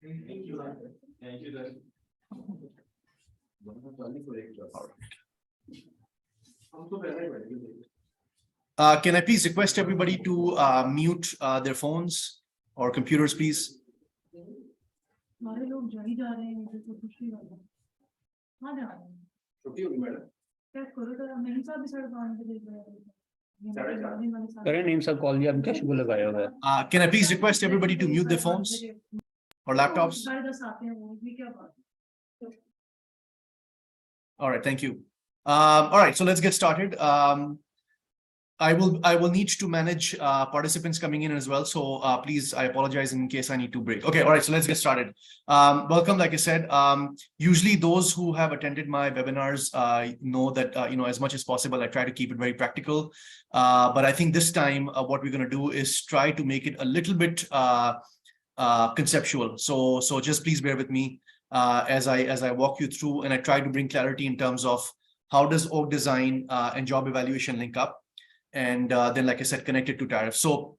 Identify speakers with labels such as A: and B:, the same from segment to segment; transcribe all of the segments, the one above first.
A: Thank you. Thank you, sir.
B: Can I please request everybody to mute their phones or computers, please? Can I please request everybody to mute their phones or laptops? All right, thank you. All right, so let's get started. I will need to manage participants coming in as well. So please, I apologize in case I need to break. Okay, all right, so let's get started. Welcome, like I said. Usually those who have attended my webinars know that, as much as possible, I try to keep it very practical. But I think this time what we're going to do is try to make it a little bit conceptual. So just please bear with me as I walk you through and I try to bring clarity in terms of how does org design and job evaluation link up. And then, like I said, connected to TAREF. So,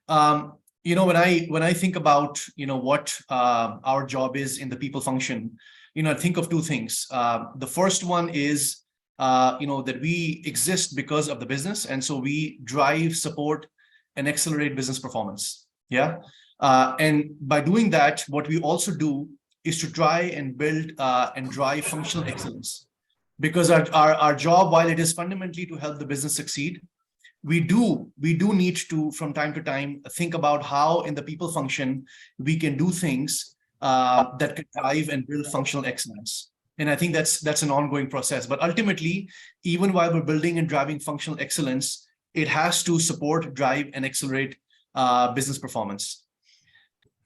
B: when I think about, what our job is in the people function, I think of two things. The first one is, that we exist because of the business. And so we drive, support, and accelerate business performance. Yeah. And by doing that, what we also do is to try and build and drive functional excellence. Because our job, while it is fundamentally to help the business succeed, we do need to, from time to time, think about how in the people function, we can do things that can drive and build functional excellence. And I think that's an ongoing process. But ultimately, even while we're building and driving functional excellence, it has to support, drive, and accelerate business performance.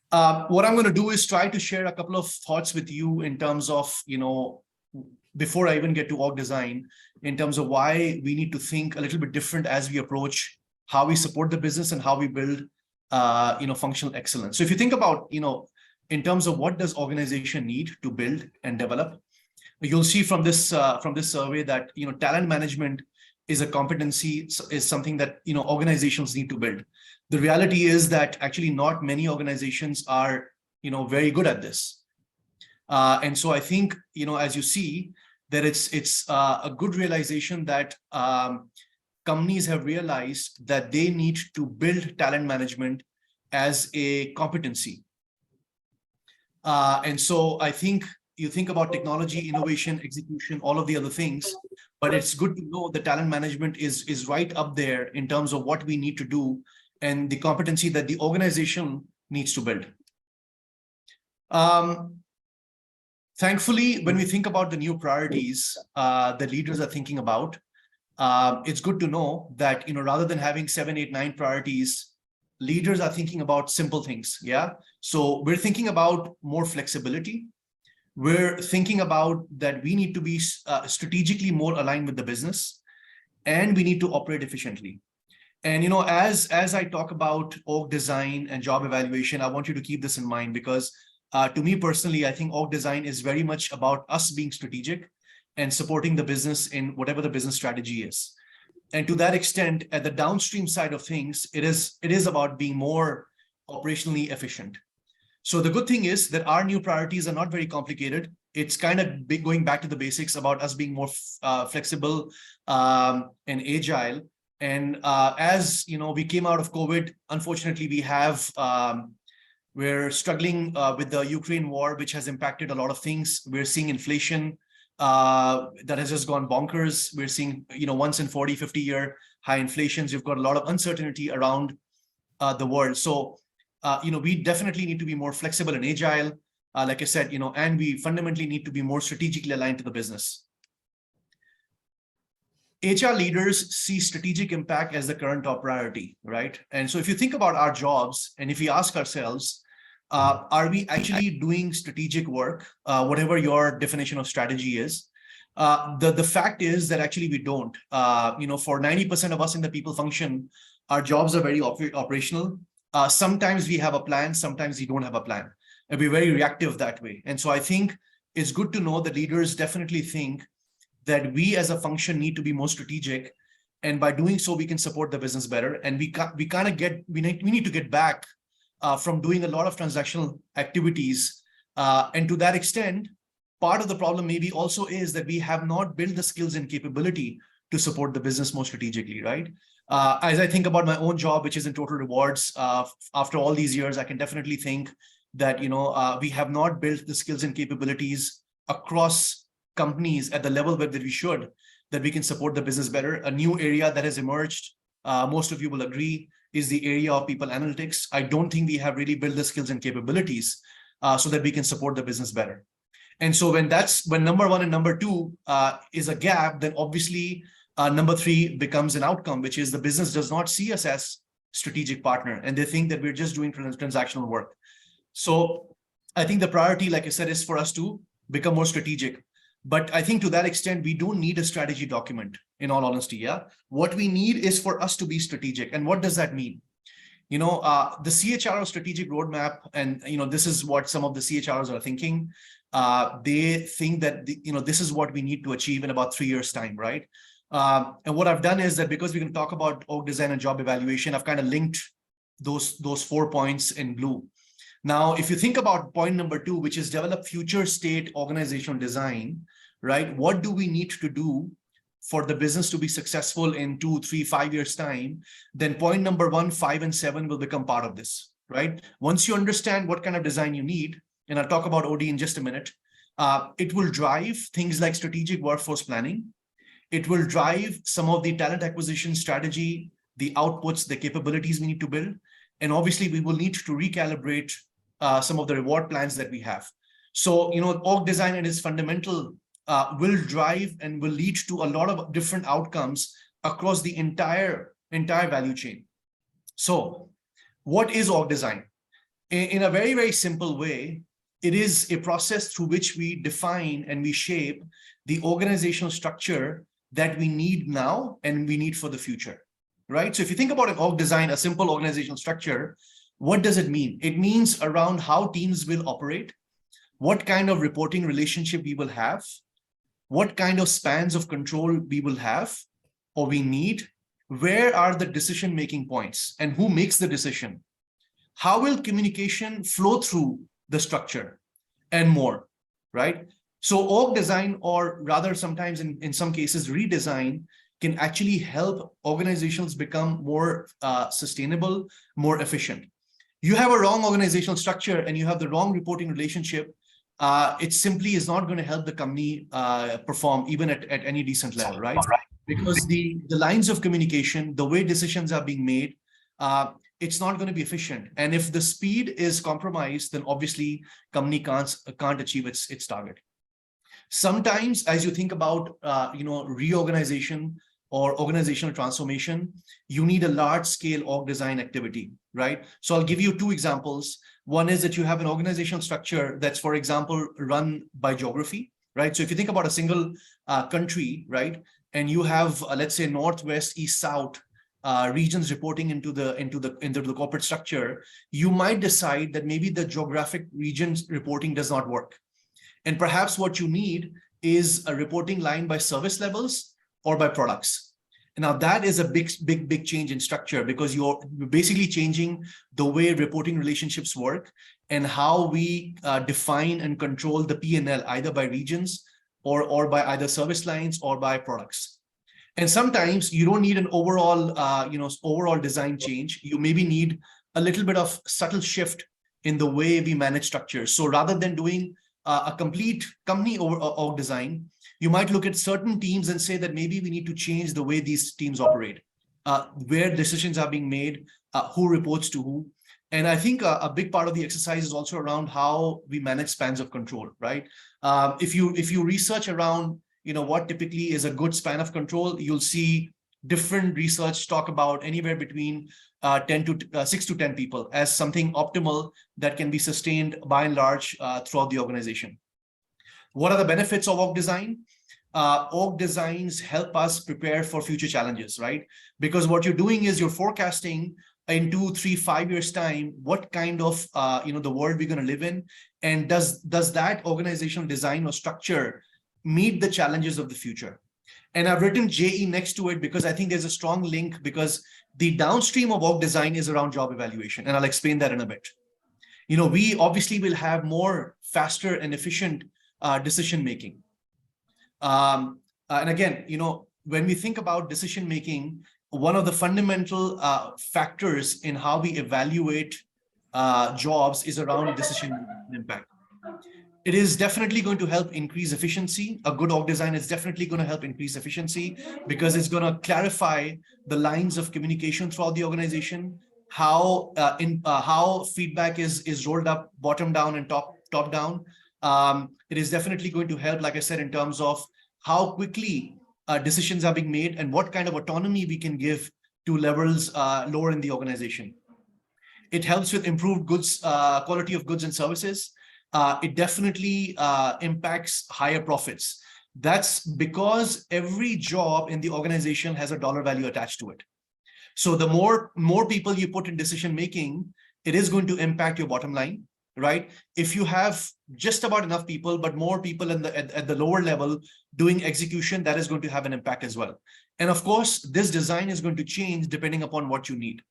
B: What I'm going to do is try to share a couple of thoughts with you in terms of, before I even get to org design, in terms of why we need to think a little bit different as we approach how we support the business and how we build, functional excellence. So if you think about, in terms of what does organization need to build and develop, you'll see from this survey that, talent management is a competency, is something that, organizations need to build. The reality is that actually not many organizations are, very good at this. And so I think, as you see, that it's a good realization that companies have realized that they need to build talent management as a competency. And so I think you think about technology, innovation, execution, all of the other things, but it's good to know that talent management is right up there in terms of what we need to do and the competency that the organization needs to build. Thankfully, when we think about the new priorities that leaders are thinking about, it's good to know that, rather than having 7, 8, 9 priorities, leaders are thinking about simple things. Yeah. So we're thinking about more flexibility. We're thinking about that we need to be strategically more aligned with the business, and we need to operate efficiently. And, as I talk about org design and job evaluation, I want you to keep this in mind because to me personally, I think org design is very much about us being strategic and supporting the business in whatever the business strategy is. And to that extent, at the downstream side of things, it is about being more operationally efficient. So the good thing is that our new priorities are not very complicated. It's kind of going back to the basics about us being more flexible and agile. And as we came out of COVID, unfortunately, we're struggling with the Ukraine war, which has impacted a lot of things. We're seeing inflation that has just gone bonkers. We're seeing, once in 40, 50-year high inflations. You've got a lot of uncertainty around the world. So, we definitely need to be more flexible and agile, like I said, and we fundamentally need to be more strategically aligned to the business. HR leaders see strategic impact as the current top priority, right? And so if you think about our jobs, and if we ask ourselves, are we actually doing strategic work, whatever your definition of strategy is? The fact is that actually we don't. For 90% of us in the people function, our jobs are very operational. Sometimes we have a plan, sometimes we don't have a plan. And we're very reactive that way. And so I think it's good to know that leaders definitely think that we as a function need to be more strategic. And by doing so, we can support the business better. And we need to get back from doing a lot of transactional activities. And to that extent, part of the problem maybe also is that we have not built the skills and capability to support the business more strategically, right? As I think about my own job, which is in total rewards, after all these years, I can definitely think that we have not built the skills and capabilities across companies at the level that we should, that we can support the business better. A new area that has emerged, most of you will agree, is the area of people analytics. I don't think we have really built the skills and capabilities so that we can support the business better. And so when number one and number two is a gap, then obviously number three becomes an outcome, which is the business does not see us as strategic partner, and they think that we're just doing transactional work. So I think the priority, like I said, is for us to become more strategic. But I think to that extent, we don't need a strategy document, in all honesty. Yeah. What we need is for us to be strategic. And what does that mean? The CHRO strategic roadmap, and this is what some of the CHROs are thinking. They think that this is what we need to achieve in about 3 years' time, right? And what I've done is that, because we can talk about org design and job evaluation, I've kind of linked those 4 points in blue. Now, if you think about point number 2, which is develop future state organizational design, right? What do we need to do for the business to be successful in 2, 3, 5 years' time? Then point number 1, 5, and 7 will become part of this, right? Once you understand what kind of design you need, and I'll talk about OD in just a minute, it will drive things like strategic workforce planning. It will drive some of the talent acquisition strategy, the outputs, the capabilities we need to build. And obviously, we will need to recalibrate some of the reward plans that we have. So, org design at its fundamental will drive and will lead to a lot of different outcomes across the entire value chain. So what is org design? In a very, very simple way, it is a process through which we define and we shape the organizational structure that we need now and we need for the future, right? So if you think about an org design, a simple organizational structure, what does it mean? It means around how teams will operate, what kind of reporting relationship we will have, what kind of spans of control we will have or we need, where are the decision-making points and who makes the decision, how will communication flow through the structure, and more, right? So org design, or rather sometimes in some cases redesign, can actually help organizations become more sustainable, more efficient. You have a wrong organizational structure and you have the wrong reporting relationship, it simply is not going to help the company perform even at any decent level, right? Because the lines of communication, the way decisions are being made, it's not going to be efficient. And if the speed is compromised, then obviously company can't achieve its target. Sometimes, as you think about reorganization or organizational transformation, you need a large-scale org design activity, right? So I'll give you 2 examples. One is that you have an organizational structure that's, for example, run by geography, right? So if you think about a single country, right, and you have, let's say, Northwest, East, South regions reporting into the corporate structure, you might decide that maybe the geographic regions reporting does not work. And perhaps what you need is a reporting line by service levels or by products. Now that is a big change in structure, because you're basically changing the way reporting relationships work and how we define and control the P&L, either by regions or by either service lines or by products. And sometimes you don't need an overall design change. You maybe need a little bit of subtle shift in the way we manage structures. So rather than doing a complete company org design, you might look at certain teams and say that maybe we need to change the way these teams operate, where decisions are being made, who reports to who. And I think a big part of the exercise is also around how we manage spans of control, right? If you research around what typically is a good span of control, you'll see different research talk about anywhere between 6 to 10 people as something optimal that can be sustained by and large throughout the organization. What are the benefits of org design? Org designs help us prepare for future challenges, right? Because what you're doing is you're forecasting in 2, 3, 5 years' time what kind of the world we're going to live in, and does that organizational design or structure meet the challenges of the future? And I've written JE next to it because I think there's a strong link, because the downstream of org design is around job evaluation. And I'll explain that in a bit. We obviously will have more faster and efficient decision making. And again, when we think about decision making, one of the fundamental factors in how we evaluate jobs is around decision impact. It is definitely going to help increase efficiency. A good org design is definitely going to help increase efficiency because it's going to clarify the lines of communication throughout the organization, how feedback is rolled up bottom down and top down. It is definitely going to help, like I said, in terms of how quickly decisions are being made and what kind of autonomy we can give to levels lower in the organization. It helps with improved quality of goods and services. It definitely impacts higher profits. That's because every job in the organization has a dollar value attached to it. So the more people you put in decision making, it is going to impact your bottom line, right? If you have just about enough people, but more people at the lower level doing execution, that is going to have an impact as well. And of course, this design is going to change depending upon what you need.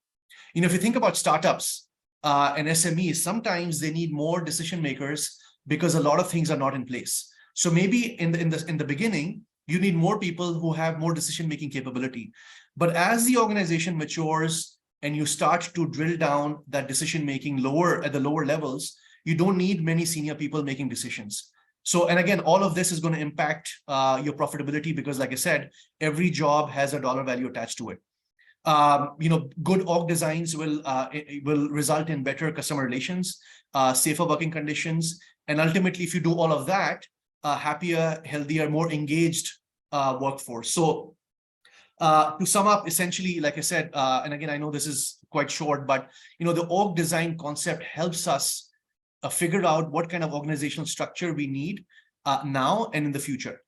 B: If you think about startups, and SMEs, sometimes they need more decision makers because a lot of things are not in place. So maybe in the beginning, you need more people who have more decision-making capability. But as the organization matures and you start to drill down that decision-making at the lower levels, you don't need many senior people making decisions. So, and again, all of this is going to impact your profitability because, like I said, every job has a dollar value attached to it. Good org designs will result in better customer relations, safer working conditions, and ultimately, if you do all of that, happier, healthier, more engaged workforce. So, to sum up, essentially, like I said, and again, I know this is quite short, but the org design concept helps us figure out what kind of organizational structure we need now and in the future.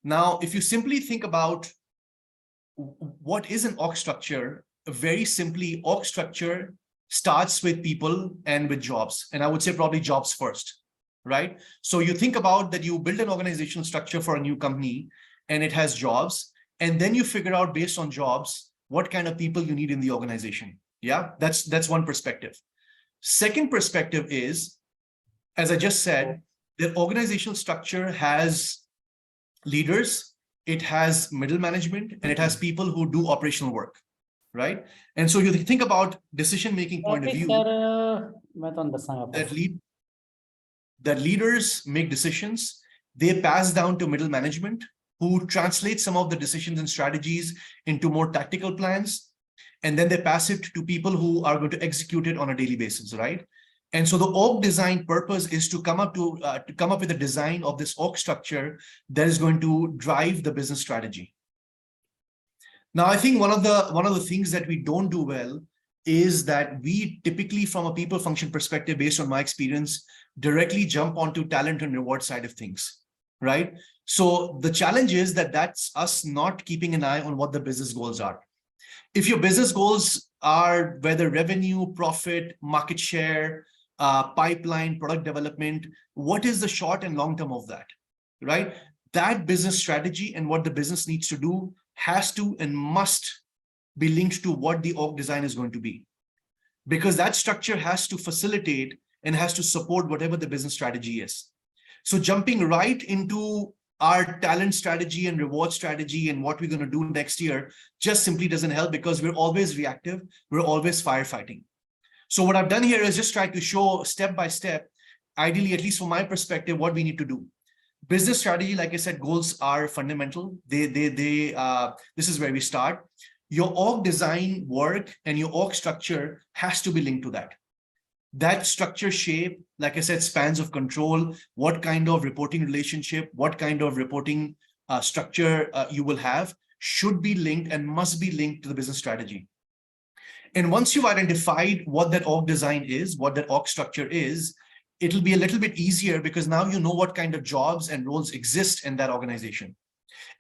B: Now, if you simply think about what is an org structure, very simply, org structure starts with people and with jobs. And I would say probably jobs first, right? So you think about that you build an organizational structure for a new company and it has jobs. And then you figure out based on jobs, what kind of people you need in the organization. Yeah, that's one perspective. Second perspective is, as I just said, the organizational structure has leaders, it has middle management, and it has people who do operational work, right? And so you think about decision-making point of view, that leaders make decisions, they pass down to middle management, who translate some of the decisions and strategies into more tactical plans, and then they pass it to people who are going to execute it on a daily basis, right? And so the org design purpose is to come up with a design of this org structure that is going to drive the business strategy. Now, I think one of the things that we don't do well is that we typically, from a people function perspective, based on my experience, directly jump onto talent and reward side of things, right? So the challenge is that that's us not keeping an eye on what the business goals are. If your business goals are whether revenue, profit, market share, pipeline, product development, what is the short and long term of that, right? That business strategy and what the business needs to do has to and must be linked to what the org design is going to be, because that structure has to facilitate and has to support whatever the business strategy is. So jumping right into our talent strategy and reward strategy and what we're going to do next year just simply doesn't help, because we're always reactive, we're always firefighting. So what I've done here is just try to show step by step, ideally, at least from my perspective, what we need to do. Business strategy, like I said, goals are fundamental. This is where we start. Your org design work and your org structure has to be linked to that. That structure shape, like I said, spans of control, what kind of reporting relationship, what kind of reporting structure you will have, should be linked and must be linked to the business strategy. And once you've identified what that org design is, what that org structure is, it'll be a little bit easier because now you know what kind of jobs and roles exist in that organization.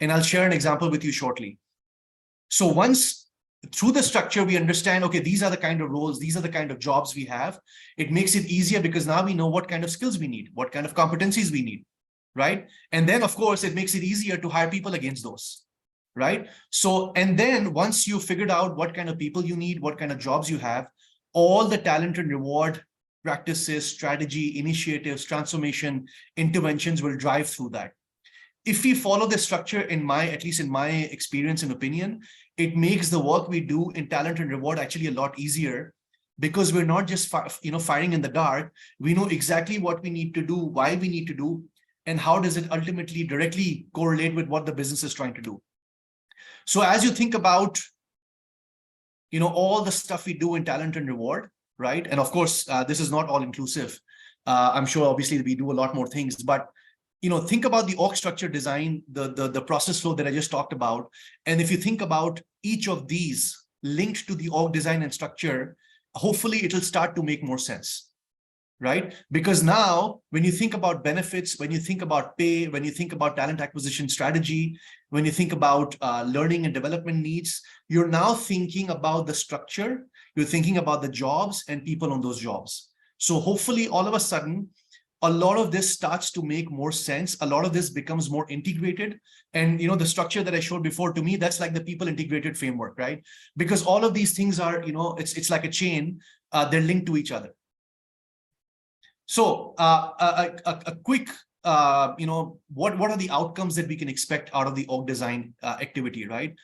B: And I'll share an example with you shortly. So once through the structure, we understand, okay, these are the kind of roles, these are the kind of jobs we have. It makes it easier because now we know what kind of skills we need, what kind of competencies we need, right? And then, of course, it makes it easier to hire people against those. right? So, and then once you figured out what kind of people you need, what kind of jobs you have, all the talent and reward practices, strategy, initiatives, transformation, interventions will drive through that. If we follow the structure, at least in my experience and opinion, it makes the work we do in talent and reward actually a lot easier, because we're not just firing in the dark. We know exactly what we need to do, why we need to do, and how does it ultimately directly correlate with what the business is trying to do. So as you think about all the stuff we do in talent and reward, right? And of course, this is not all inclusive. I'm sure obviously we do a lot more things, but think about the org structure design, the process flow that I just talked about. And if you think about each of these linked to the org design and structure, hopefully it'll start to make more sense, right? Because now when you think about benefits, when you think about pay, when you think about talent acquisition strategy, when you think about learning and development needs, you're now thinking about the structure, you're thinking about the jobs and people on those jobs. So hopefully all of a sudden, a lot of this starts to make more sense. A lot of this becomes more integrated. And the structure that I showed before, to me, that's like the people integrated framework, right? Because all of these things are, it's like a chain, they're linked to each other. So a quick, what are the outcomes that we can expect out of the org design activity, right?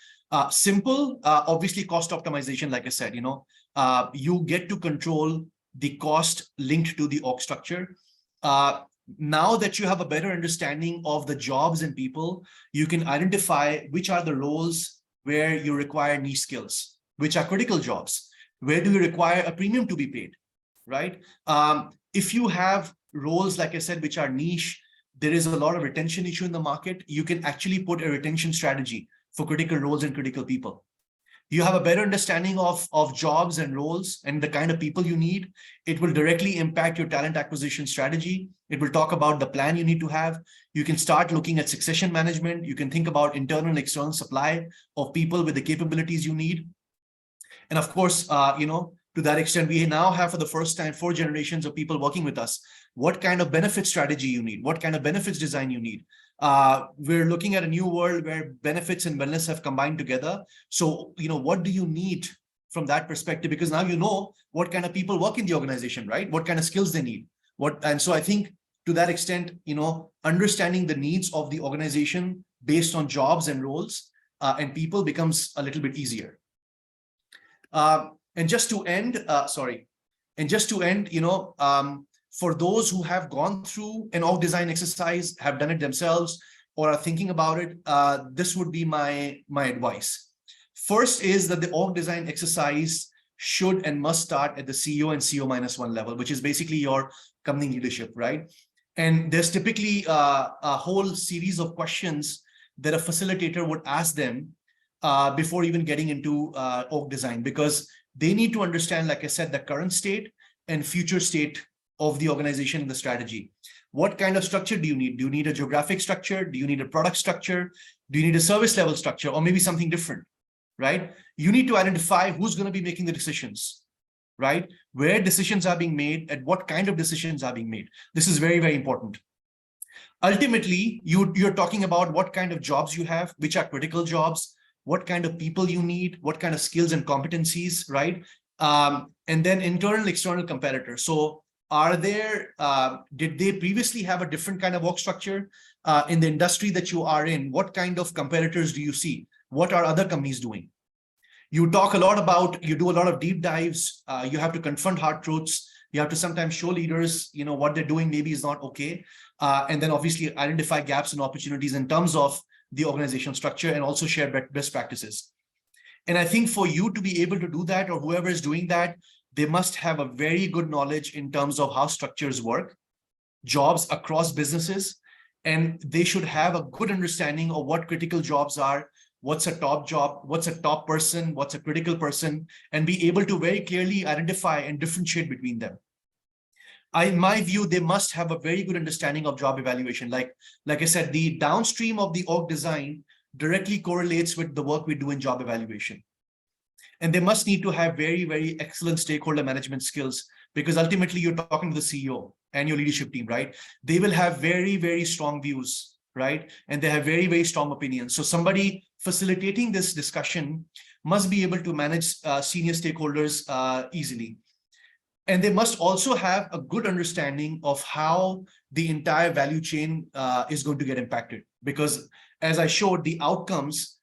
B: Simple, obviously cost optimization, like I said, you get to control the cost linked to the org structure. Now that you have a better understanding of the jobs and people, you can identify which are the roles where you require niche skills, which are critical jobs. Where do you require a premium to be paid, right? If you have roles, like I said, which are niche, there is a lot of retention issue in the market. You can actually put a retention strategy for critical roles and critical people. You have a better understanding of jobs and roles and the kind of people you need. It will directly impact your talent acquisition strategy. It will talk about the plan you need to have. You can start looking at succession management. You can think about internal and external supply of people with the capabilities you need. And of course, to that extent, we now have for the first time 4 generations of people working with us. What kind of benefit strategy you need? What kind of benefits design you need? We're looking at a new world where benefits and wellness have combined together. So, what do you need from that perspective? Because now you know what kind of people work in the organization, right? What kind of skills they need. And so I think to that extent, understanding the needs of the organization based on jobs and roles and people becomes a little bit easier. And just to end, for those who have gone through an org design exercise, have done it themselves, or are thinking about it, this would be my advice. First is that the org design exercise should and must start at the CEO and CEO -1 level, which is basically your company leadership, right? And there's typically a whole series of questions that a facilitator would ask them before even getting into org design, because they need to understand, like I said, the current state and future state of the organization and the strategy. What kind of structure do you need? Do you need a geographic structure? Do you need a product structure? Do you need a service level structure, or maybe something different, right? You need to identify who's going to be making the decisions, right? Where decisions are being made and what kind of decisions are being made. This is very, very important. Ultimately, you're talking about what kind of jobs you have, which are critical jobs, what kind of people you need, what kind of skills and competencies, right? And then internal, external competitors. So did they previously have a different kind of work structure in the industry that you are in? What kind of competitors do you see? What are other companies doing? You talk a lot about, you do a lot of deep dives. You have to confront hard truths. You have to sometimes show leaders, what they're doing maybe is not okay. And then obviously identify gaps and opportunities in terms of the organizational structure, and also share best practices. And I think for you to be able to do that, or whoever is doing that, they must have a very good knowledge in terms of how structures work, jobs across businesses, and they should have a good understanding of what critical jobs are, what's a top job, what's a top person, what's a critical person, and be able to very clearly identify and differentiate between them. In my view, they must have a very good understanding of job evaluation. Like I said, the downstream of the org design directly correlates with the work we do in job evaluation. And they must need to have very, very excellent stakeholder management skills, because ultimately you're talking to the CEO and your leadership team, right? They will have very, very strong views right? And they have very, very strong opinions. So somebody facilitating this discussion must be able to manage senior stakeholders easily. And they must also have a good understanding of how the entire value chain is going to get impacted. Because as I showed, the outcomes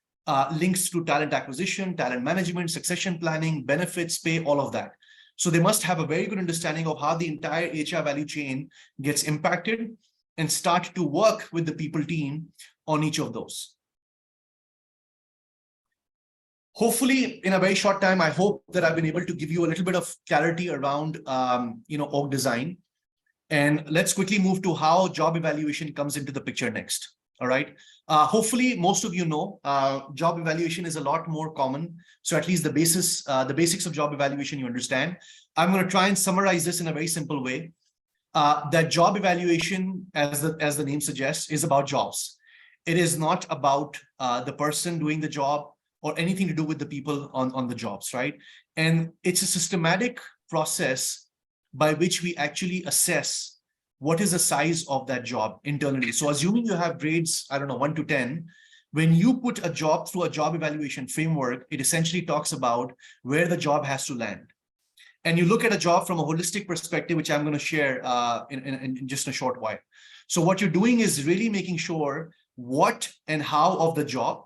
B: links to talent acquisition, talent management, succession planning, benefits, pay, all of that. So they must have a very good understanding of how the entire HR value chain gets impacted and start to work with the people team on each of those. Hopefully, in a very short time, I hope that I've been able to give you a little bit of clarity around, org design. And let's quickly move to how job evaluation comes into the picture next. All right. Hopefully, most of you know job evaluation is a lot more common. So at least the basics of job evaluation you understand. I'm going to try and summarize this in a very simple way. That job evaluation, as the name suggests, is about jobs. It is not about the person doing the job or anything to do with the people on the jobs, right? And it's a systematic process by which we actually assess what is the size of that job internally. So assuming you have grades, 1 to 10, when you put a job through a job evaluation framework, it essentially talks about where the job has to land. And you look at a job from a holistic perspective, which I'm going to share in just a short while. So what you're doing is really making sure what and how of the job.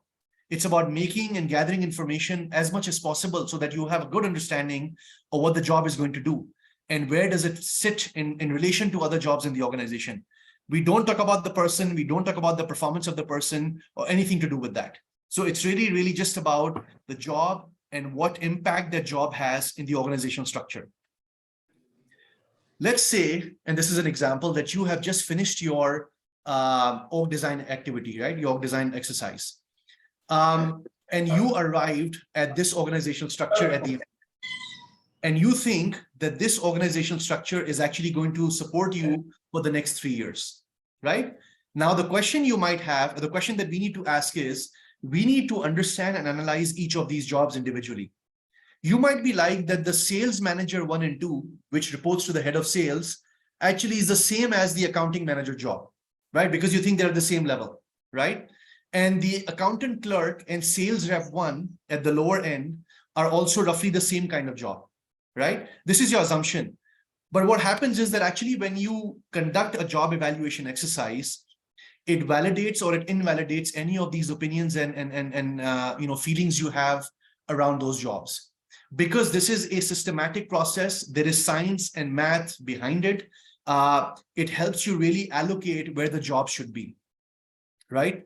B: It's about making and gathering information as much as possible so that you have a good understanding of what the job is going to do and where does it sit in relation to other jobs in the organization. We don't talk about the person, we don't talk about the performance of the person or anything to do with that. So it's really, really just about the job and what impact that job has in the organizational structure. Let's say, and this is an example, that you have just finished your org design activity, right? Your org design exercise. And you arrived at this organizational structure at the end. And you think that this organizational structure is actually going to support you for the next 3 years, right? Now, the question you might have, the question that we need to ask is, we need to understand and analyze each of these jobs individually. You might be like that the sales manager 1 and 2, which reports to the head of sales, actually is the same as the accounting manager job, right? Because you think they're at the same level, right? And the accountant clerk and sales rep 1 at the lower end are also roughly the same kind of job, right? This is your assumption. But what happens is that actually when you conduct a job evaluation exercise, it validates or it invalidates any of these opinions and feelings you have around those jobs. Because this is a systematic process, there is science and math behind it. It helps you really allocate where the job should be, right?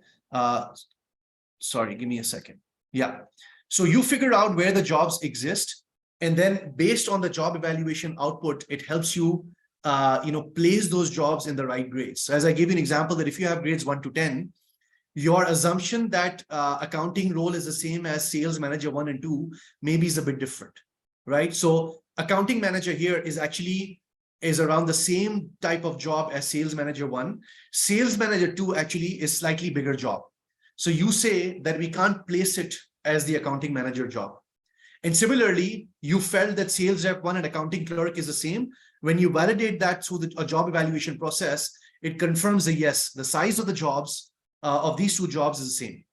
B: Sorry, give me a second. Yeah. So you figure out where the jobs exist, and then based on the job evaluation output, it helps you, place those jobs in the right grades. So as I gave you an example that if you have grades 1 to 10, your assumption that accounting role is the same as sales manager 1 and 2 maybe is a bit different, right? So accounting manager here is around the same type of job as sales manager 1. Sales manager 2 actually is slightly bigger job. So you say that we can't place it as the accounting manager job. And similarly, you felt that sales rep 1 and accounting clerk is the same. When you validate that through a job evaluation process, it confirms that yes, the size of the jobs of these 2 jobs is the same.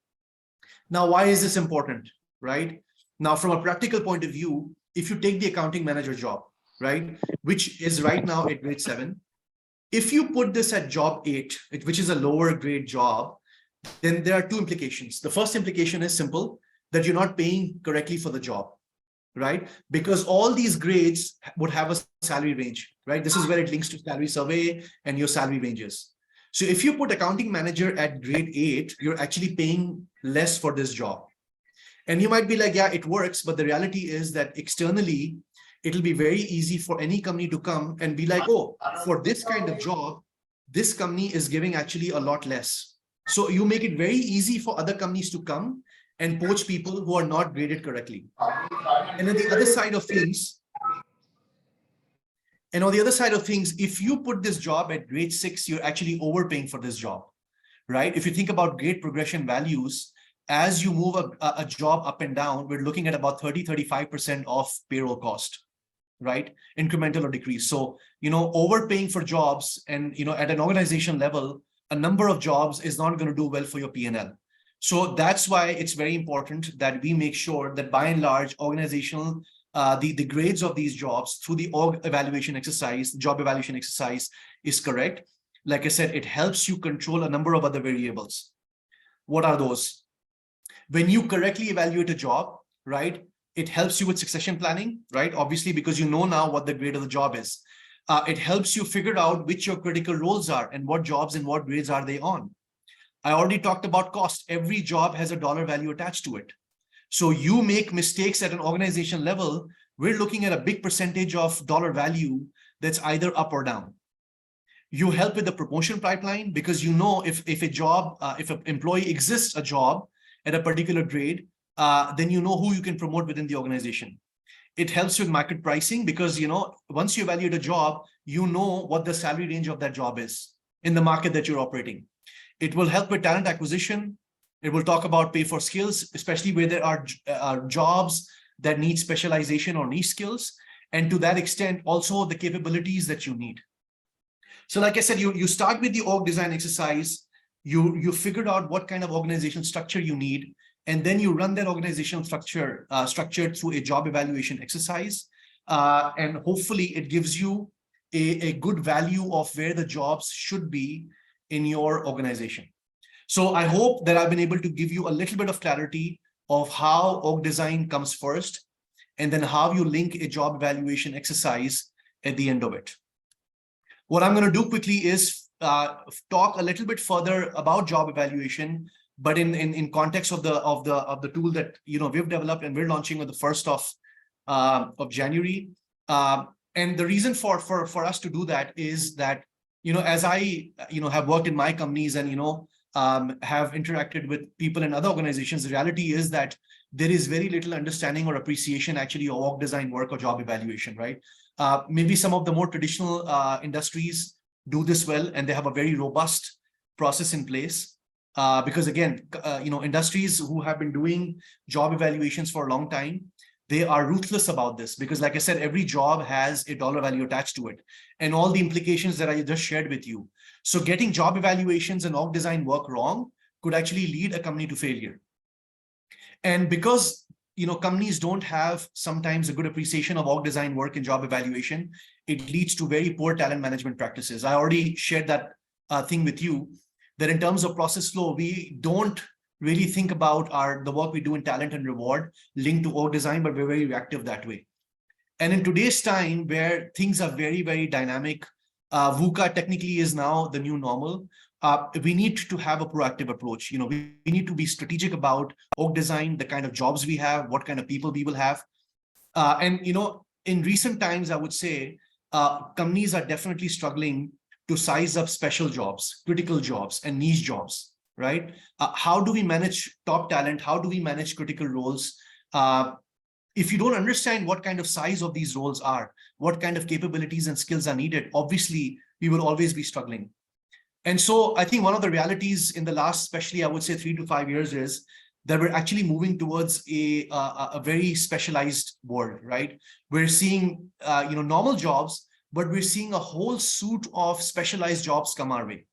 B: Now, why is this important, right? Now, from a practical point of view, if you take the accounting manager job, right, which is right now at grade 7, if you put this at job 8, which is a lower grade job, then there are 2 implications. The first implication is simple, that you're not paying correctly for the job, right? Because all these grades would have a salary range, right? This is where it links to salary survey and your salary ranges. So if you put accounting manager at grade 8, you're actually paying less for this job. And you might be like, yeah, it works. But the reality is that externally, it'll be very easy for any company to come and be like, oh, for this kind of job, this company is giving actually a lot less. So you make it very easy for other companies to come and poach people who are not graded correctly. And on the other side of things, if you put this job at grade 6, you're actually overpaying for this job, right? If you think about grade progression values, as you move a job up and down, we're looking at about 30-35% of payroll cost, right? Incremental or decrease. So, overpaying for jobs and, at an organization level a number of jobs is not going to do well for your P&L. So that's why it's very important that we make sure that by and large, organizational, the grades of these jobs through the org evaluation exercise, job evaluation exercise is correct. Like I said, it helps you control a number of other variables. What are those? When you correctly evaluate a job, right, it helps you with succession planning, right? Obviously, because you know now what the grade of the job is. It helps you figure out which your critical roles are and what jobs and what grades are they on. I already talked about cost. Every job has a dollar value attached to it. So you make mistakes at an organization level, we're looking at a big percentage of dollar value that's either up or down. You help with the promotion pipeline because you know if a job, if an employee exists a job at a particular grade, then you know who you can promote within the organization. It helps with market pricing because, you know, once you evaluate a job, you know what the salary range of that job is in the market that you're operating. It will help with talent acquisition. It will talk about pay for skills, especially where there are jobs that need specialization or niche skills. And to that extent, also the capabilities that you need. So like I said, you start with the org design exercise, you figured out what kind of organizational structure you need, and then you run that organizational structure structured through a job evaluation exercise. And hopefully it gives you a good value of where the jobs should be in your organization. So I hope that I've been able to give you a little bit of clarity of how org design comes first, and then how you link a job evaluation exercise at the end of it. What I'm going to do quickly is talk a little bit further about job evaluation, but in context of the tool that we've developed and we're launching on the 1st of January. And the reason for us to do that is that as I have worked in my companies and have interacted with people in other organizations, the reality is that there is very little understanding or appreciation actually of org design work or job evaluation, right? Maybe some of the more traditional industries do this well, and they have a very robust process in place. Because again, industries who have been doing job evaluations for a long time, they are ruthless about this because, like I said, every job has a dollar value attached to it and all the implications that I just shared with you. So getting job evaluations and org design work wrong could actually lead a company to failure. And because companies don't have sometimes a good appreciation of org design work and job evaluation, it leads to very poor talent management practices. I already shared that thing with you, that in terms of process flow, we don't really think about the work we do in talent and reward linked to org design, but we're very reactive that way. And in today's time where things are very, very dynamic, VUCA technically is now the new normal. We need to have a proactive approach. We need to be strategic about org design, the kind of jobs we have, what kind of people we will have. And in recent times, I would say companies are definitely struggling to size up special jobs, critical jobs, and niche jobs, right? How do we manage top talent? How do we manage critical roles? If you don't understand what kind of size of these roles are, what kind of capabilities and skills are needed, obviously, we will always be struggling. And so I think one of the realities in the last, especially I would say 3 to 5 years, is that we're actually moving towards a very specialized world, right? We're seeing normal jobs, but we're seeing a whole suite of specialized jobs come our way.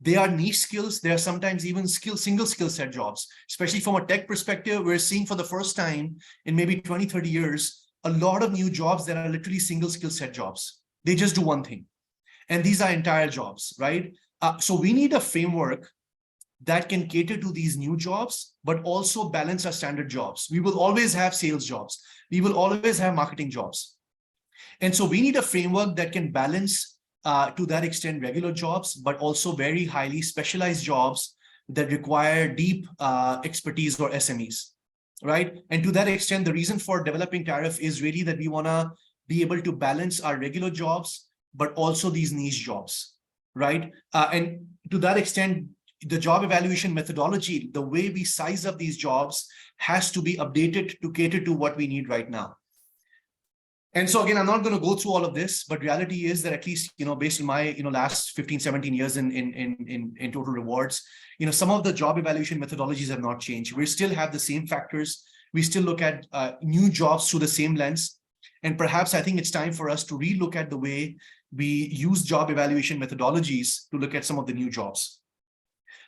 B: They are niche skills. They are sometimes even single skill set jobs, especially from a tech perspective. We're seeing for the first time in maybe 20, 30 years, a lot of new jobs that are literally single skill set jobs. They just do one thing. And these are entire jobs, right? So we need a framework that can cater to these new jobs, but also balance our standard jobs. We will always have sales jobs. We will always have marketing jobs. And so we need a framework that can balance to that extent regular jobs, but also very highly specialized jobs that require deep expertise or SMEs, right? And to that extent, the reason for developing TAREF is really that we want to be able to balance our regular jobs, but also these niche jobs, right? And to that extent, the job evaluation methodology, the way we size up these jobs has to be updated to cater to what we need right now. And so again, I'm not going to go through all of this, but reality is that at least, based on my, last 15, 17 years in total rewards, some of the job evaluation methodologies have not changed. We still have the same factors. We still look at new jobs through the same lens. And perhaps I think it's time for us to relook at the way we use job evaluation methodologies to look at some of the new jobs.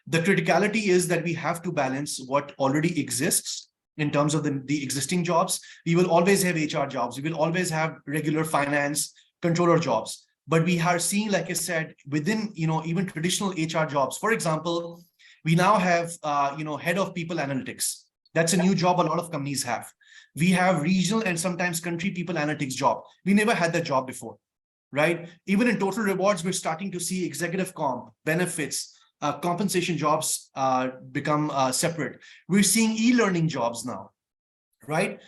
B: The criticality is that we have to balance what already exists in terms of the existing jobs. We will always have HR jobs. We will always have regular finance controller jobs. But we are seeing, like I said, within, even traditional HR jobs. For example, we now have, head of people analytics. That's a new job a lot of companies have. We have regional and sometimes country people analytics job. We never had that job before, right? Even in total rewards, we're starting to see executive comp, benefits, compensation jobs become separate. We're seeing e-learning jobs now, right?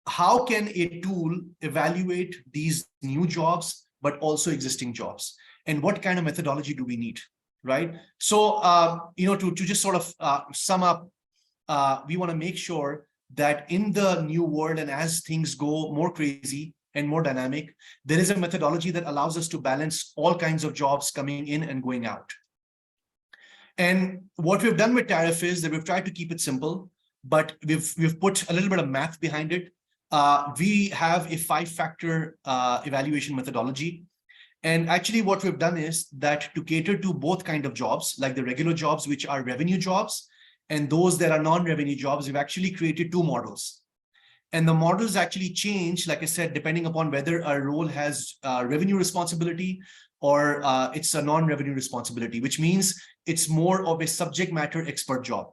B: How can a tool evaluate these new jobs, but also existing jobs? And what kind of methodology do we need, right? So, to just sort of sum up, we want to make sure that in the new world and as things go more crazy and more dynamic, there is a methodology that allows us to balance all kinds of jobs coming in and going out. And what we've done with TAREF is that we've tried to keep it simple, but we've put a little bit of math behind it. We have a 5-factor evaluation methodology. And actually what we've done is that to cater to both kind of jobs, like the regular jobs, which are revenue jobs, and those that are non-revenue jobs, we've actually created 2 models. And the models actually change, like I said, depending upon whether a role has revenue responsibility or it's a non-revenue responsibility, which means it's more of a subject matter expert job.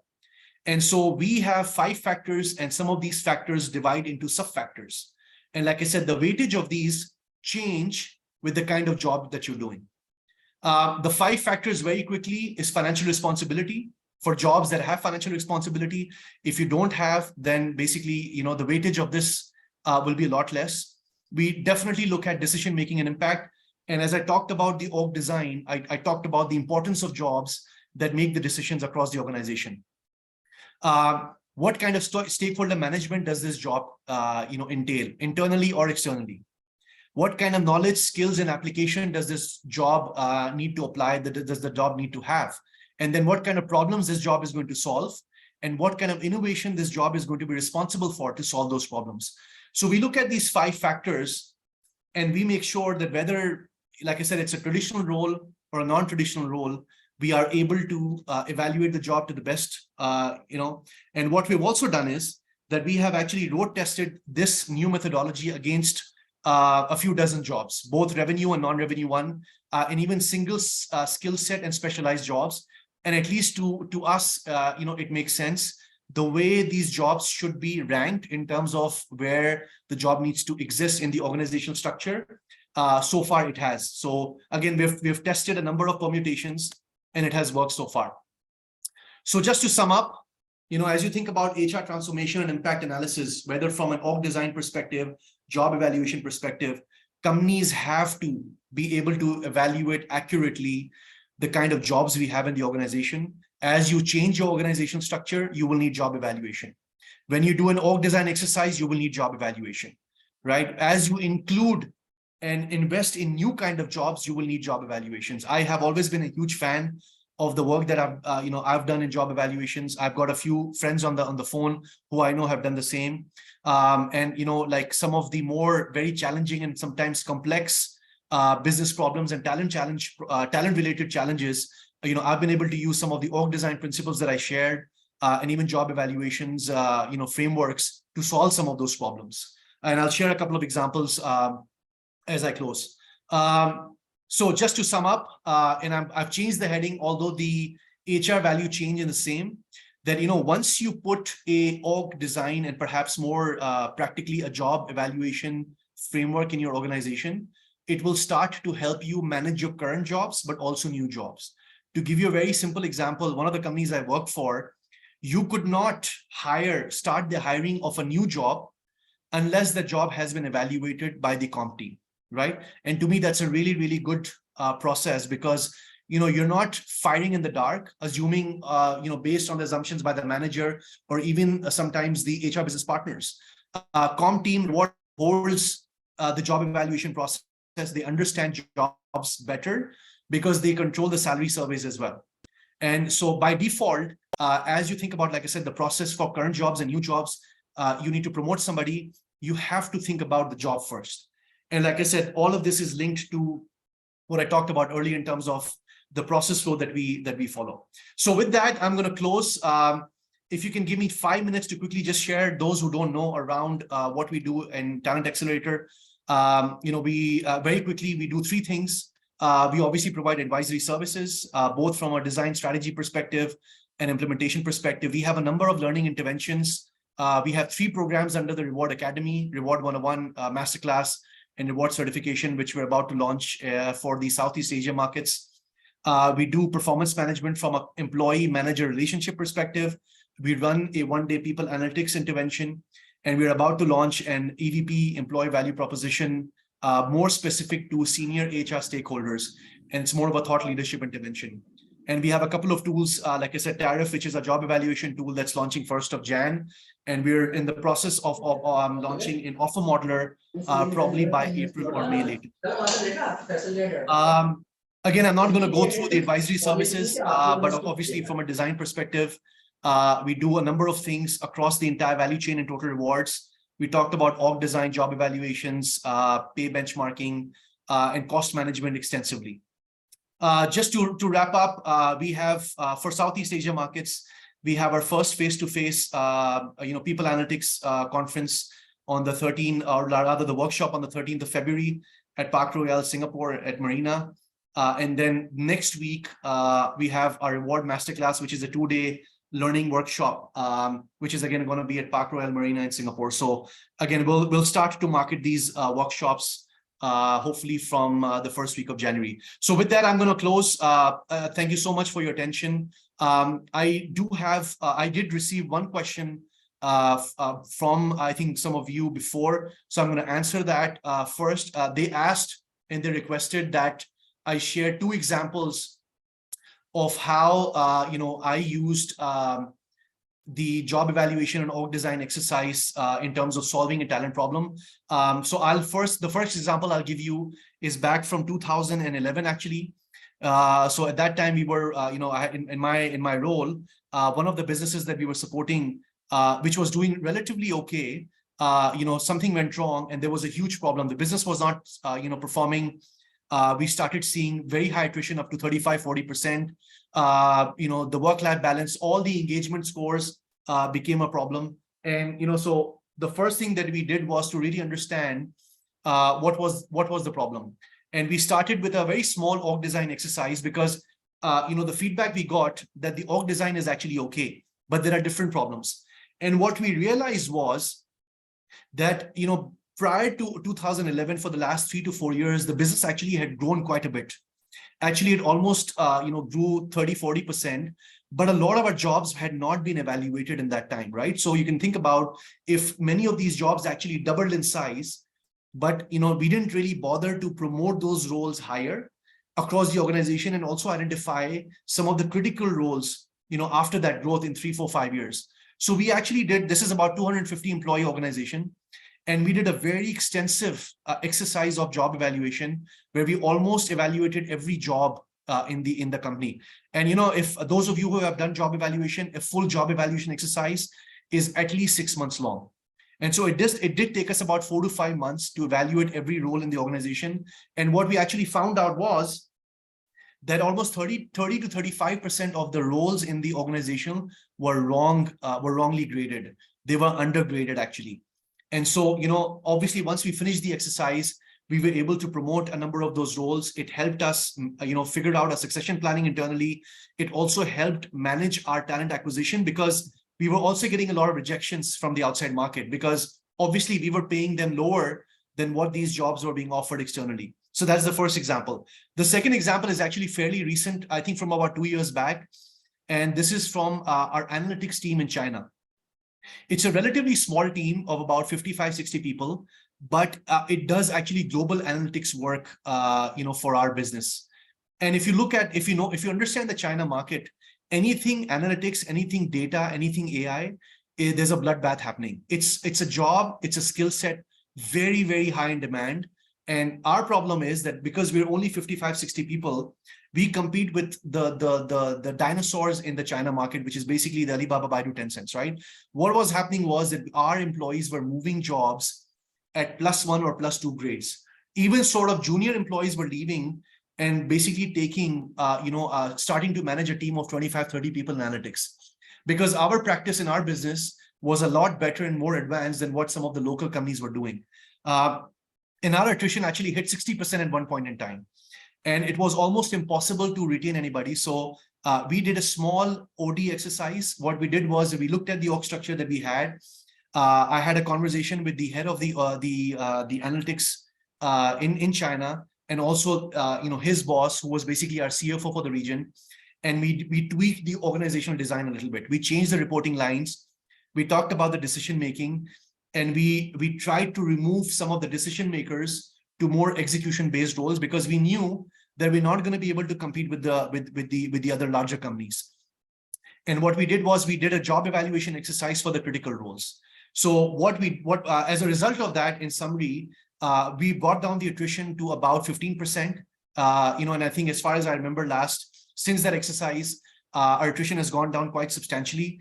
B: And so we have 5 factors, and some of these factors divide into sub-factors. And like I said, the weightage of these change with the kind of job that you're doing. The 5 factors very quickly is financial responsibility. For jobs that have financial responsibility, if you don't have, then basically, the weightage of this will be a lot less. We definitely look at decision-making and impact. And as I talked about the org design, I talked about the importance of jobs that make the decisions across the organization. What kind of stakeholder management does this job, entail, internally or externally? What kind of knowledge, skills, and application does this job need to apply? Does the job need to have? And then what kind of problems this job is going to solve, and what kind of innovation this job is going to be responsible for to solve those problems. So we look at these 5 factors, and we make sure that whether, like I said, it's a traditional role or a non-traditional role, we are able to evaluate the job to the best, And what we've also done is that we have actually road tested this new methodology against a few dozen jobs, both revenue and non-revenue one, and even single skill set and specialized jobs. And at least to us, it makes sense the way these jobs should be ranked in terms of where the job needs to exist in the organizational structure. So far it has. So again, we've tested a number of permutations, and it has worked so far. So just to sum up, as you think about HR transformation and impact analysis, whether from an org design perspective, job evaluation perspective, companies have to be able to evaluate accurately the kind of jobs we have in the organization. As you change your organizational structure, you will need job evaluation. When you do an org design exercise, you will need job evaluation, right? As you include and invest in new kind of jobs, you will need job evaluations. I have always been a huge fan of the work that I've done in job evaluations. I've got a few friends on the phone who I know have done the same. Like some of the more very challenging and sometimes complex business problems and talent related challenges, I've been able to use some of the org design principles that I shared, and even job evaluations, frameworks to solve some of those problems. And I'll share a couple of examples as I close. So just to sum up, and I've changed the heading, although the HR value change in the same, that, once you put a org design and perhaps more practically a job evaluation framework in your organization, it will start to help you manage your current jobs, but also new jobs. To give you a very simple example, one of the companies I work for, you could not start the hiring of a new job unless the job has been evaluated by the comp team, right? And to me, that's a really, really good process, because you're not firing in the dark, assuming based on the assumptions by the manager or even sometimes the HR business partners. Comp team what holds the job evaluation process. They understand jobs better because they control the salary surveys as well. And so by default, as you think about, like I said, the process for current jobs and new jobs, you need to promote somebody, you have to think about the job first. And like I said, all of this is linked to what I talked about earlier in terms of the process flow that we follow. So with that, I'm going to close. If you can give me 5 minutes to quickly just share those who don't know around what we do in Talent Accelerator. We very quickly, we do three things. We obviously provide advisory services, both from a design strategy perspective and implementation perspective. We have a number of learning interventions. We have 3 programs under the Reward Academy, Reward 101 Masterclass, and Reward Certification, which we're about to launch for the Southeast Asia markets. We do performance management from an employee-manager relationship perspective. We run a one-day people analytics intervention, and we're about to launch an EVP employee value proposition more specific to senior HR stakeholders, and it's more of a thought leadership intervention. And we have a couple of tools, like I said, TAREF, which is a job evaluation tool that's launching 1st of Jan. And we're in the process of launching an offer modeler probably by April or May later. Again, I'm not going to go through the advisory services, but obviously from a design perspective, we do a number of things across the entire value chain in Total Rewards. We talked about org design, job evaluations, pay benchmarking, and cost management extensively. Just to wrap up, we have for Southeast Asia markets, we have our first face-to-face, people analytics conference on the 13th, or rather the workshop on the 13th of February at Park Royal, Singapore at Marina. And then next week, we have our Reward Masterclass, which is a 2-day learning workshop, which is again going to be at Park Royal Marina in Singapore. So again, we'll start to market these workshops hopefully from the first week of January. So with that, I'm going to close. Thank you so much for your attention. I did receive one question from, I think, some of you before. So I'm going to answer that first. They asked and they requested that I share 2 examples of how, I used the job evaluation and org design exercise in terms of solving a talent problem. So the first example I'll give you is back from 2011, actually. So at that time we were, in my role, one of the businesses that we were supporting, which was doing relatively okay, something went wrong and there was a huge problem. The business was not, performing. We started seeing very high attrition, up to 35–40%. The work-life balance, all the engagement scores became a problem. And so the first thing that we did was to really understand what was the problem. And we started with a very small org design exercise because the feedback we got that the org design is actually okay, but there are different problems. And what we realized was that prior to 2011, for the last 3 to 4 years, the business actually had grown quite a bit. Actually, it almost grew 30–40%, but a lot of our jobs had not been evaluated in that time, right? So you can think about if many of these jobs actually doubled in size, but we didn't really bother to promote those roles higher across the organization and also identify some of the critical roles, after that growth in 3, 4, 5 years. So we actually did, this is about 250 employee organization. And we did a very extensive exercise of job evaluation where we almost evaluated every job in the company. And if those of you who have done job evaluation, a full job evaluation exercise is at least 6 months long. And so it did take us about 4 to 5 months to evaluate every role in the organization. And what we actually found out was that almost 30 to 35% of the roles in the organization were wrongly graded. They were undergraded, actually. And so, obviously, once we finished the exercise, we were able to promote a number of those roles. It helped us, figure out our succession planning internally. It also helped manage our talent acquisition because we were also getting a lot of rejections from the outside market because obviously we were paying them lower than what these jobs were being offered externally. So that's the first example. The second example is actually fairly recent, I think from about 2 years back. And this is from our analytics team in China. It's a relatively small team of about 55–60 people, but it does actually global analytics work, for our business. And if you look at, if you understand the China market, anything analytics, anything data, anything AI, there's a bloodbath happening. It's a job, it's a skill set, very, very high in demand. And our problem is that because we're only 55–60 people, we compete with the dinosaurs in the China market, which is basically the Alibaba, Baidu, Tencent, right? What was happening was that our employees were moving jobs at +1 or +2 grades. Even sort of junior employees were leaving and basically taking, starting to manage a team of 25, 30 people in analytics. Because our practice in our business was a lot better and more advanced than what some of the local companies were doing. And our attrition actually hit 60% at one point in time. And it was almost impossible to retain anybody. So we did a small OD exercise. What we did was we looked at the org structure that we had. I had a conversation with the head of the analytics in China, and also his boss, who was basically our CFO for the region. And we tweaked the organizational design a little bit. We changed the reporting lines. We talked about the decision making, and we tried to remove some of the decision makers to more execution based roles, because we knew that we're not going to be able to compete with the other larger companies. And what we did was we did a job evaluation exercise for the critical roles. So as a result of that, in summary, we brought down the attrition to about 15%. And I think as far as I remember since that exercise, our attrition has gone down quite substantially.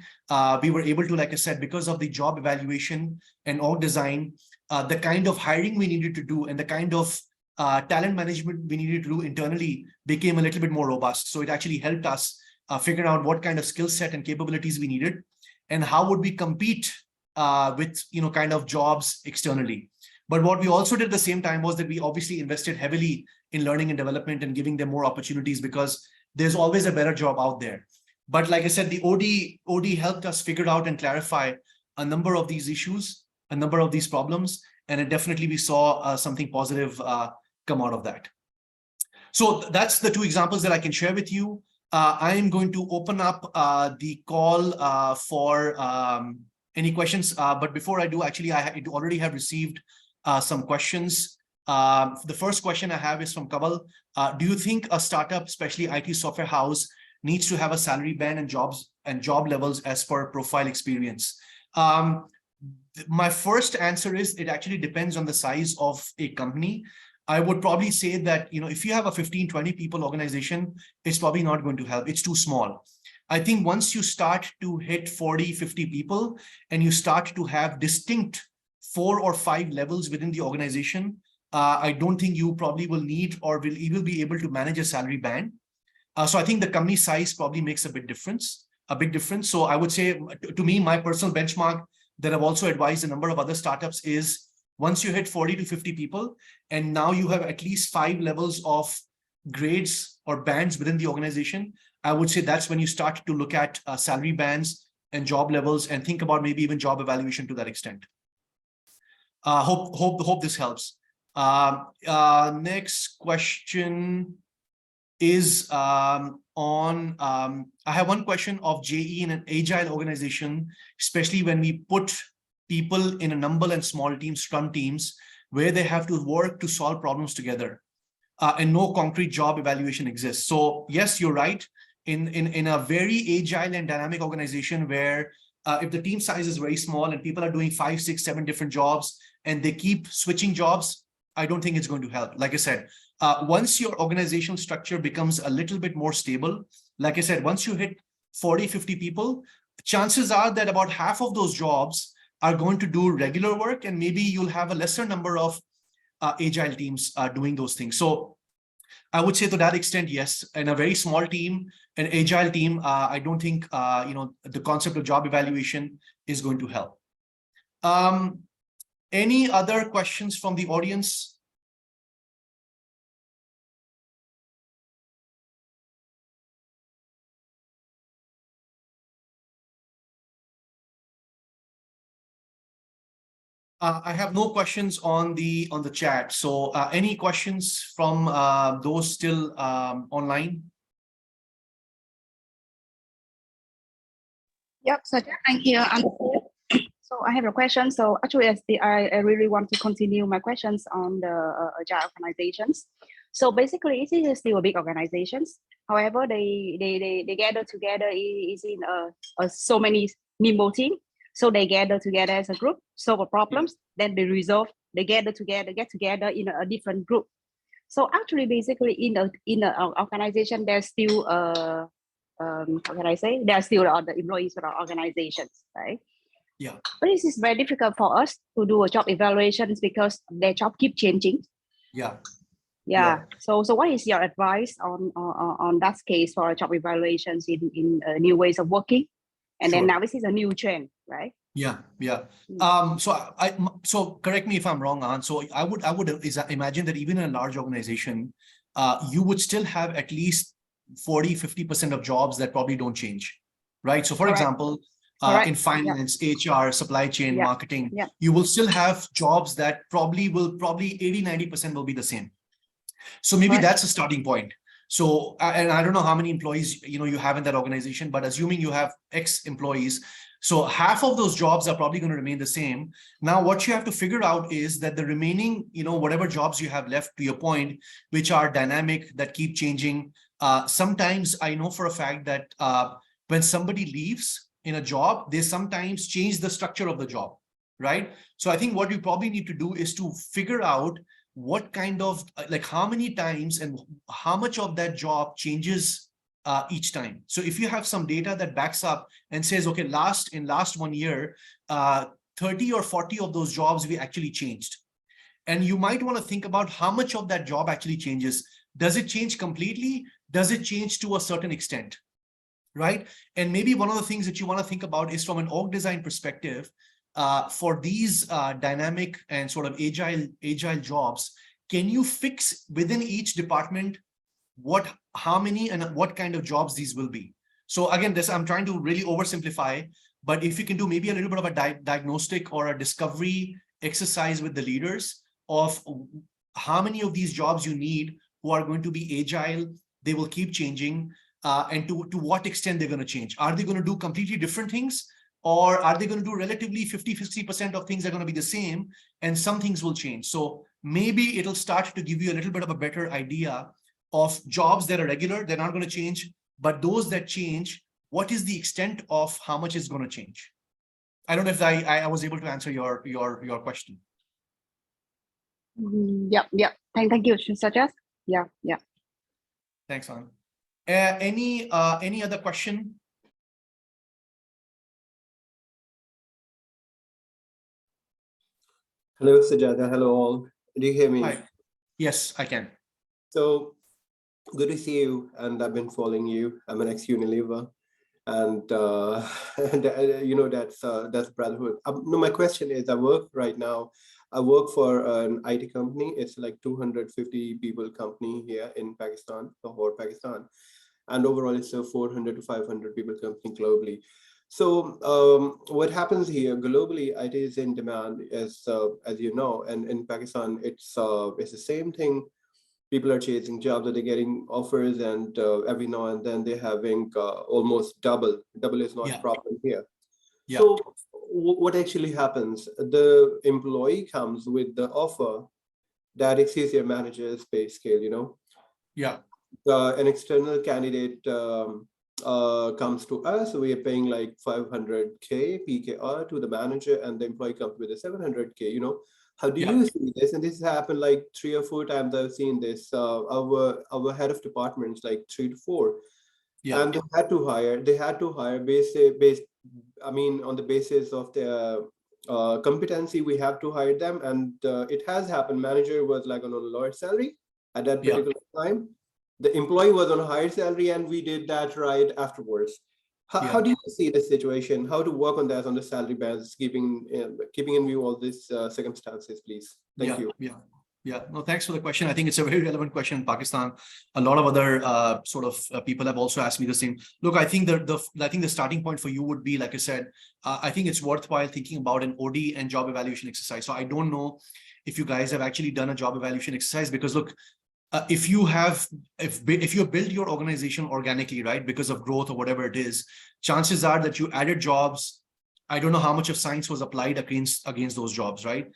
B: We were able to, like I said, because of the job evaluation and org design, the kind of hiring we needed to do and the kind of talent management we needed to do internally became a little bit more robust. So it actually helped us figure out what kind of skill set and capabilities we needed, and how would we compete with kind of jobs externally. But what we also did at the same time was that we obviously invested heavily in learning and development and giving them more opportunities, because there's always a better job out there. But like I said, the OD helped us figure out and clarify a number of these issues, a number of these problems, and it definitely we saw something positive come out of that. So that's the two examples that I can share with you. I am going to open up the call for any questions. But before I do, actually, I already have received some questions. The first question I have is from Kaval. Do you think a startup, especially IT software house, needs to have a salary band and job levels as per profile experience? My first answer is it actually depends on the size of a company. I would probably say that, if you have a 15, 20 people organization, it's probably not going to help. It's too small. I think once you start to hit 40, 50 people and you start to have distinct 4 or 5 levels within the organization, I don't think you probably will need or will even be able to manage a salary band. So I think the company size probably makes a big difference. So I would say, to me, my personal benchmark that I've also advised a number of other startups is, once you hit 40 to 50 people, and now you have at least 5 levels of grades or bands within the organization, I would say that's when you start to look at salary bands and job levels, and think about maybe even job evaluation to that extent. Hope this helps. Next question is I have one question of JE in an agile organization, especially when we put people in a number and small teams, scrum teams, where they have to work to solve problems together, and no concrete job evaluation exists. So yes, you're right. In a very agile and dynamic organization where if the team size is very small and people are doing 5, 6, 7 different jobs and they keep switching jobs, I don't think it's going to help. Like I said, once your organizational structure becomes a little bit more stable, like I said, once you hit 40, 50 people, chances are that about half of those jobs are going to do regular work, and maybe you'll have a lesser number of agile teams doing those things. So I would say to that extent, yes, in a very small team, an agile team, I don't think the concept of job evaluation is going to help. Any other questions from the audience? I have no questions on the chat. So any questions from those still online?
C: Yep, so thank you. So I have a question. So actually, I really want to continue my questions on the agile organizations. So basically, it is still a big organizations. However, they gather together is in so many nimble team. So they gather together as a group, solve problems, then they resolve. They get together in a different group. So actually, basically, in the organization, there's still how can I say? There are still the employees of our organizations, right?
B: Yeah.
C: But this is very difficult for us to do a job evaluations because their job keep changing.
B: Yeah.
C: Yeah. So what is your advice on that case for job evaluations in new ways of working? And then
B: Sure.
C: now this is a new trend, right?
B: Yeah.
C: Mm.
B: So correct me if I'm wrong, Ann. So I would imagine that even in a large organization, you would still have at least 40-50% of jobs that probably don't change, right? So for
C: Correct.
B: example,
C: Correct.
B: in finance, HR, supply chain,
C: Yeah.
B: marketing,
C: Yeah.
B: you will still have jobs that probably 80-90% will be the same. So maybe
C: Right.
B: that's a starting point. So, and I don't know how many employees, you have in that organization, but assuming you have X employees, so half of those jobs are probably going to remain the same. Now, what you have to figure out is that the remaining, whatever jobs you have left, to your point, which are dynamic, that keep changing. Sometimes I know for a fact that when somebody leaves in a job, they sometimes change the structure of the job, right? So I think what you probably need to do is to figure out what kind of, like, how many times and how much of that job changes each time. So if you have some data that backs up and says, okay, in last 1 year, 30 or 40 of those jobs we actually changed. And you might want to think about how much of that job actually changes. Does it change completely? Does it change to a certain extent? Right? And maybe one of the things that you want to think about is from an org design perspective, for these dynamic and sort of agile jobs, can you fix within each department how many and what kind of jobs these will be? So again, I'm trying to really oversimplify, but if you can do maybe a little bit of a diagnostic or a discovery exercise with the leaders of how many of these jobs you need who are going to be agile, they will keep changing, and to what extent they're going to change. Are they going to do completely different things? Or are they going to do relatively 50-60% of things are going to be the same and some things will change? So maybe it'll start to give you a little bit of a better idea of jobs that are regular, they're not going to change, but those that change, what is the extent of how much is going to change? I don't know if I was able to answer your question.
C: Yeah. Thank you, Suggest. Yeah.
B: Thanks, Anand. Any other question?
D: Hello, Sajada. Hello, all. Do you hear me?
B: Hi. Yes, I can.
D: So good to see you. And I've been following you. I'm an ex-Unilever, and that's brotherhood. No, my question is, I work right now. I work for an IT company. It's like 250 people company here in Pakistan, Lahore, Pakistan, and overall it's a 400 to 500 people company globally. So what happens here globally, it is in demand, as you know, and in Pakistan, it's the same thing. People are chasing jobs, they're getting offers, and every now and then they're having almost double. Double is not a problem here.
B: Yeah.
D: So what actually happens? The employee comes with the offer that exceeds their manager's pay scale,
B: Yeah.
D: An external candidate comes to us, we are paying like 500K PKR to the manager, and the employee comes with a 700K. How do you see this? And this has happened like 3 or 4 times. I've seen this. Our head of departments, like 3 to 4, and they had to hire based on the basis of their competency. We have to hire them, and it has happened. Manager was like on a lower salary at that particular time. The employee was on a higher salary, and we did that right afterwards. How do you see the situation? How to work on that, on the salary bands, keeping in view all these circumstances, please? Thank you.
B: Yeah. No, thanks for the question. I think it's a very relevant question in Pakistan. A lot of other people have also asked me the same. Look, I think the starting point for you would be, like I said, I think it's worthwhile thinking about an OD and job evaluation exercise. So I don't know if you guys have actually done a job evaluation exercise, because look, if you build your organization organically, right, because of growth or whatever it is, chances are that you added jobs. I don't know how much of science was applied against those jobs, right?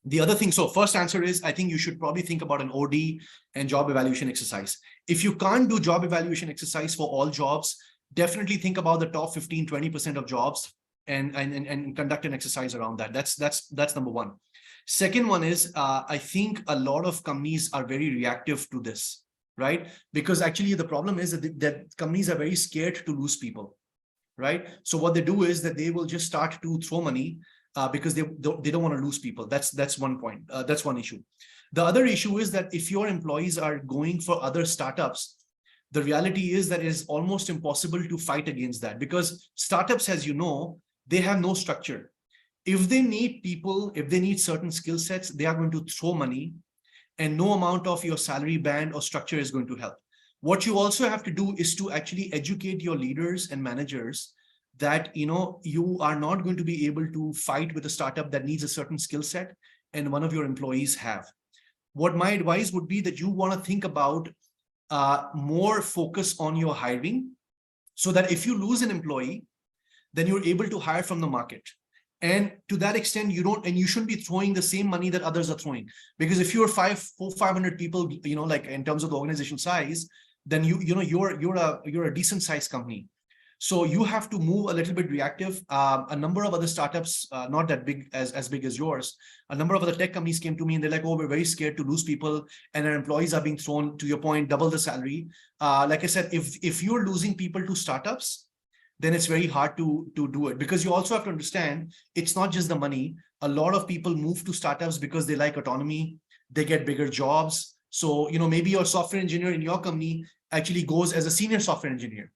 B: The other thing, so first answer is, I think you should probably think about an OD and job evaluation exercise. If you can't do job evaluation exercise for all jobs, definitely think about the top 15-20% of jobs and conduct an exercise around that. That's number one. Second one is, I think a lot of companies are very reactive to this, right? Because actually the problem is that companies are very scared to lose people, right? So what they do is that they will just start to throw money because they don't want to lose people. That's one point. That's one issue. The other issue is that if your employees are going for other startups, the reality is that it is almost impossible to fight against that, because startups, as you know, they have no structure. If they need people, if they need certain skill sets, they are going to throw money, and no amount of your salary band or structure is going to help. What you also have to do is to actually educate your leaders and managers that you are not going to be able to fight with a startup that needs a certain skill set and one of your employees have. What my advice would be that you want to think about more focus on your hiring, so that if you lose an employee, then you're able to hire from the market. And to that extent, you shouldn't be throwing the same money that others are throwing. Because if you're 500 people, like in terms of the organization size, then you're a decent sized company. So you have to move a little bit reactive. A number of other startups, not that big as big as yours, a number of other tech companies came to me and they're like, oh, we're very scared to lose people and our employees are being thrown, to your point, double the salary. Like I said, if you're losing people to startups, then it's very hard to do it, because you also have to understand it's not just the money. A lot of people move to startups because they like autonomy, they get bigger jobs. So, maybe your software engineer in your company actually goes as a senior software engineer.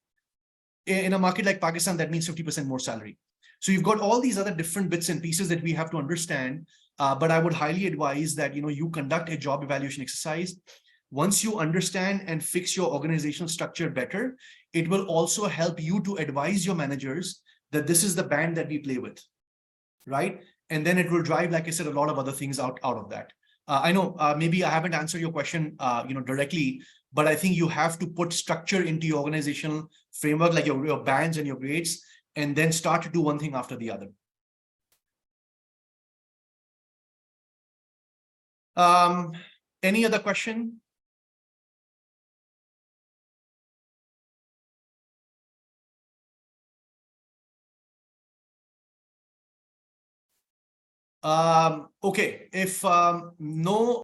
B: In a market like Pakistan, that means 50% more salary. So you've got all these other different bits and pieces that we have to understand. But I would highly advise that you conduct a job evaluation exercise. Once you understand and fix your organizational structure better, it will also help you to advise your managers that this is the band that we play with, right? And then it will drive, like I said, a lot of other things out of that. I know maybe I haven't answered your question directly, but I think you have to put structure into your organizational framework, like your bands and your grades, and then start to do one thing after the other. Any other question? Okay, if no